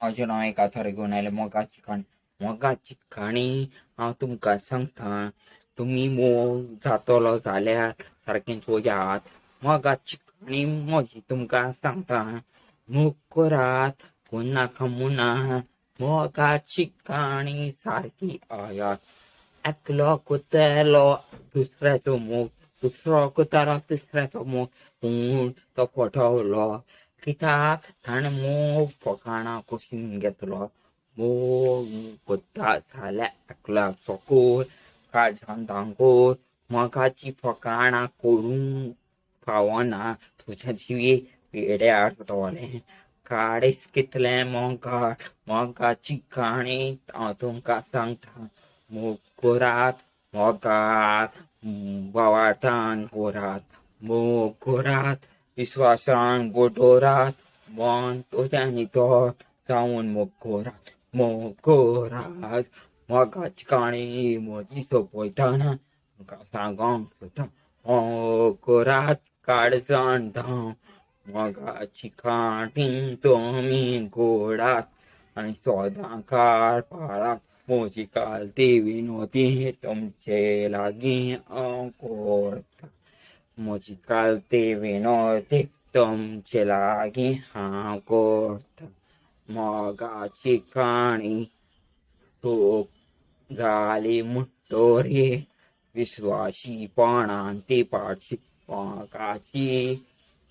माझें नाव एक आथर घेऊन आयले मोगाची खाणी. मोगाची खाणी हांव तुमकां सांगता. तुम्ही मोग जातलो जाल्यार सारकेंच वयात. मोगाची खाणी म्हजी तुमकां सांगता. मोग करात कोण नाका मुना. मोगाची खाणी सारकी आयात. एकलो कोतेलो दुसऱ्याचो मोग. दुसरो कोतालो तिसऱ्याचो मोग. पूण तो फटवलो कित्याक ताणें मोग फकाणां कशीं घेतलो. मोग कोत्ता जाल्यार एकल्याक सोकोर काळजान दांगोर. मोगाची फकाणां करूंक फावना. तुज्या जिवेक पेड्यार जातोलें. काडीस कितलें मोगाळ मोगाची काणी हांव तुमकां सांगता. मोग करात मोगात वावार्थान करात. मोग करात विस्वासान गोडोरात. मन तोच्यांनी तो जावन मोग करात. मोग करात. मोगाची काणी म्हजी सोंपयतना तुमकां सांगोंक सोदता. मोग करात काळजान धांव. मोगाची काणी तुमी घोडात आनी सोदां काळ पाळात. म्हजी कालती विनोदी तुमचे लागीं हांव करता. म्हजी कालती विनोदी तुमचे लागीं हांव करता. मोगाची काणी सूख जाली म्हणटोरी विस्वाशीपणान ती पाडशी. मोगाची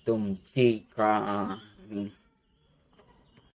तुमची काणी.